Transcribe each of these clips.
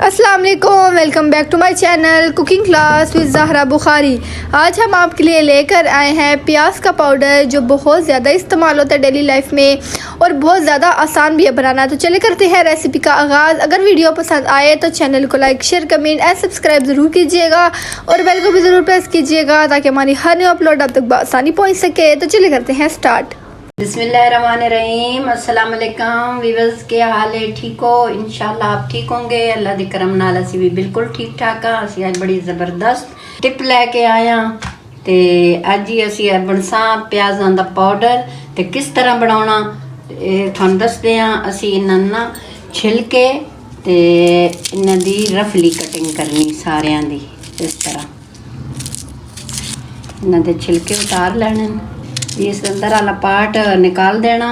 अस्सलाम वालेकुम, welcome back to my channel cooking class with Zahra Bukhari. आज हम आपके लिए लेकर आए हैं प्याज का पाउडर जो बहुत ज़्यादा इस्तेमाल होता है डेली लाइफ में और बहुत ज़्यादा आसान भी है बनाना। तो चले करते हैं रेसिपी का आगाज़। अगर वीडियो पसंद आए तो चैनल को like, share, comment and subscribe ज़रूर कीजिएगा और बेल को भी ज़रूर प्रेस कीजिएगा ताकि हमारी हर न्यू अपलोड आप तक बआसानी पहुँच सके। तो चले करते हैं स्टार्ट। बिस्मिल्लाहिर्रहमानिर्रहीम। अस्सलाम वालेकुम वीवर्स, के हाल है? ठीक हो? इंशाल्लाह आप ठीक होंगे। अल्लाह दी करम नाल असी भी बिल्कुल ठीक ठाक हाँ। असी अज बड़ी ज़बरदस्त टिप लैके आया ते अज ही असी बनसा प्याज़ां दा पाउडर ते किस तरह बनाउणा तुहानूं दसदे हां। असी इन्हां ना छिल के ते इन्हां दी रफली कटिंग करनी सारियां दी। इस तरह इन्हां दे छिलके उतार लेने, इस अंदर वाला पार्ट निकाल देना।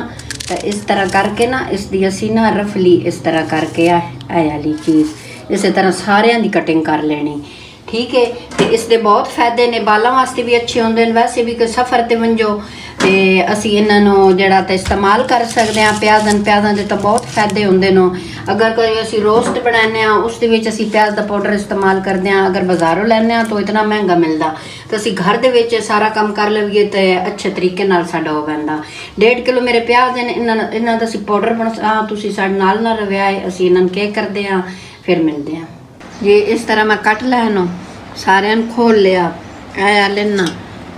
तो इस तरह करके ना इसकी असी ना रफली इस तरह करके वाली चीज़ इस तरह सारिया की कटिंग कर लेनी। ठीक है। तो इसके बहुत फायदे ने, बालों वास्ते भी अच्छे होंगे। वैसे भी कोई सफ़र ते वंजो तो असी इन्हों जड़ा तो इस्तेमाल कर सकते हैं। प्याज़ां के तो बहुत फायदे होंगे नो। अगर कोई असी रोस्ट बनाने उस असी प्याज का पाउडर इस्तेमाल करते हैं। अगर बाज़ारों लेने तो इतना महंगा मिलता, तो असी घर के सारा काम कर लवीए तो अच्छे तरीके साडा हो पैंदा। 1.5 किलो मेरे प्याज हैं, इन्हों का असी पाउडर बना तुसी साडे नाल ना रव्या है। असी इन्हों के करते हैं, फिर मिलते हैं जी। इस तरह मैं कट लैनो सारे खोल लिया ऐ लेना।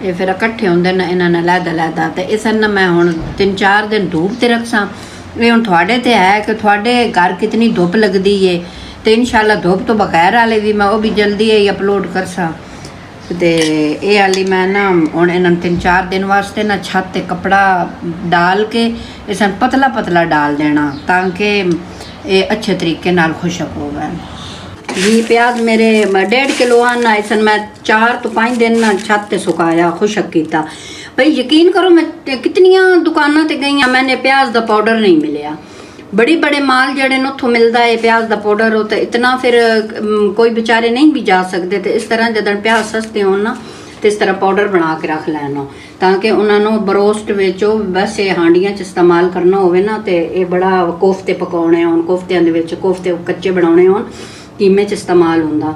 ये फिर इकट्ठे होंगे ना इन्होंने लैदा तो इस ना मैं हुण 3-4 दिन धूप ते रखसा। ये हुण तुहाडे ते है कि तुहाडे घर कितनी धुप लगती है। तो इंशाल्लाह धुप तो बगैर वाले भी मैं वो भी जल्दी ही अपलोड करसा। तो ये वाली मैं ना हुण इन्होंने 3-4 दिन वास्ते ना छत ते कपड़ा डाल के इस पतला पतला डाल देना ताकि ये अच्छे तरीके नाल खुशक हो गए जी। प्याज मेरे 1.5 किलो आना इस मैं 4 तो 5 दिन ना छत ते सुकाया, खुशक किया। भाई यकीन करो मैं कितनियां दुकानों ते गई, मैंने प्याज का पाउडर नहीं मिलिया। बड़े बड़े माल जड़े न उतों मिलता है प्याज का पाउडर हो, तो इतना फिर कोई बेचारे नहीं भी जा सकते। तो इस तरह जब प्याज सस्ते हो ना तो इस तरह पाउडर बना के रख लैनो ताकि उन्होंने बरोस्ट वेचो वैसे हांडियां च इस्तेमाल करना हो ना। तो ये बड़ा कोफ्ते पकाने हो, कोफ्तियां दे कोफ्ते कच्चे बनाने हो कीमे च इस्तेमाल होंदा।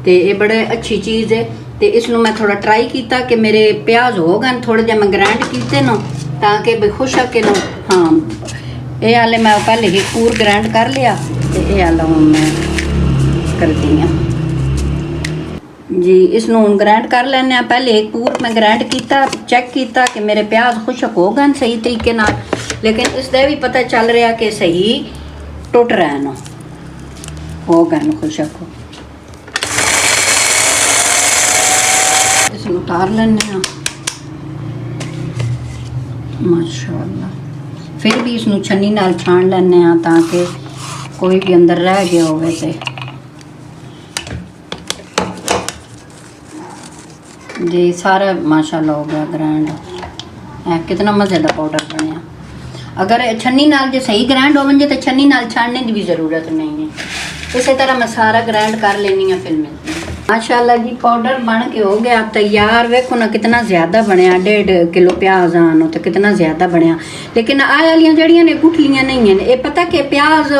तो ये बड़े अच्छी चीज़ है। तो इसनों मैं थोड़ा ट्राई किया कि मेरे प्याज हो गए थोड़े जे मैं ग्राइंड किए न ताकि भी खुश आके न। हाँ ये हाले मैं पहले ही पूर ग्राइंड कर लिया। तो ये हाल हूँ मैं करती हाँ जी। इसनों हूँ ग्राइंड कर लेने। पहले एक पूर मैं ग्राइंड किया, चेक किया कि मेरे प्याज खुशक हो गए सही तरीके नाल, लेकिन इसका भी पता चल रहा कि सही टुट रहे न हो गए खुशक हो। इसमें उतार लेने माशाअल्लाह। फिर भी इसनों छन्नी नाल छान लेने ताकि कोई भी अंदर रह गया होवे ते जी। सारा माशाअल्लाह हो गया ग्राइंड। कितना मज़े का पाउडर बनया। अगर छन्नी नाल जो सही ग्राइंड हो वंजे तो छन्नी नाल छानने की भी ज़रूरत नहीं है। इसी तरह मैं सारा ग्राइंड कर लेनी है, फिर मिलती हूँ। माशाअल्लाह जी पाउडर बन के हो गया तैयार। वेखो ना कितना ज़्यादा बनया, 1.5 किलो प्याज आनो तो कितना ज़्यादा बनया। लेकिन आ वालियां जड़ियां ने गुठलियां नहीं हैं। ये पता कि प्याज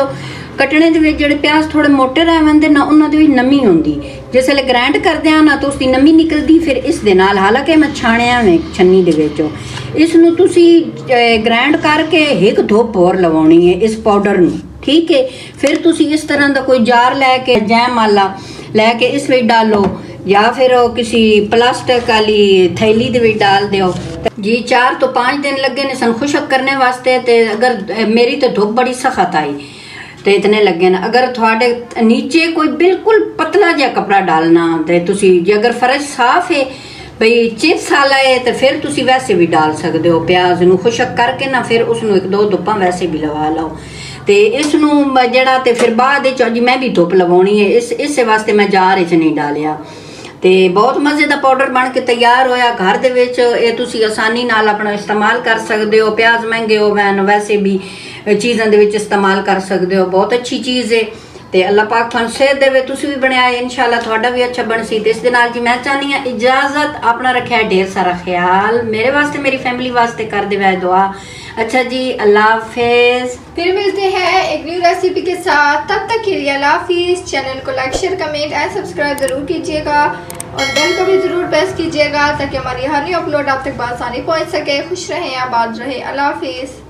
कटने के जोड़े प्याज थोड़े मोटे रह वंदे ना उन्होंने नमी होंगी। जिसले ग्राइंड करते हैं ना तो उसकी नमी निकलती फिर इस दे नाल। हालांकि मैं छाणिया में छन्नी दे विचों इसनों तुसी ग्राइंड करके एक धुप होर लवाउणी है इस पाउडर नूं। ठीक है। फिर तुसी इस तरह का कोई जार लैके जैम वाला लैके इस विच डालो या फिर किसी प्लास्टिक वाली थैली दे विच डाल दिओ जी। 4 तो 5 दिन लगे ने सन खुशक करने वास्ते। ते अगर मेरी तो धुप बड़ी सख्त आई तो इतने लगे ना। अगर थोड़े नीचे कोई बिल्कुल पतला जहा कपड़ा डालना तो तुसी जे अगर फर्श साफ है भाई चिप्स वाला है तो फिर तुसी वैसे भी डाल सकते हो। प्याज नूं खुशक करके ना फिर उसनों 1-2 धुप्पां वैसे भी लगा लो। तो इसनों जड़ा तो फिर बाद जी मैं भी धुप लवानी है इस वास्ते मैं जार च नहीं डालिया। तो बहुत मज़े का पाउडर बन के तैयार होया। घर दे विच ये तुसी आसानी नाल अपना इस्तेमाल कर सकते हो। प्याज महंगे हो वैन वैसे भी चीज़ों के इस्तेमाल कर सकते हो। बहुत अच्छी चीज़ है। तो अल्लाह पाक तुहानूं सेहत देवे, तुसीं भी बनाया इंशाल्लाह तुहाडा भी अच्छा बन सी। इस दे नाल जी मैं चाहनी हाँ इजाज़त। अपना रखिया ढेर सारा ख्याल। मेरे वास्ते मेरी फैमिली वास्ते कर दे दुआ। अच्छा जी, अल्लाह हाफिज। फिर मिलते हैं एक न्यू रेसिपी के साथ, तब तक के लिए अल्लाह हाफिज। चैनल को like share comment and subscribe जरूर कीजिएगा और बेल को भी जरूर प्रेस कीजिएगा ताकि हमारी हर न्यू अपलोड आप तक बआसानी पहुंच सके। खुश रहें, आबाद रहें। अल्लाह हाफिज।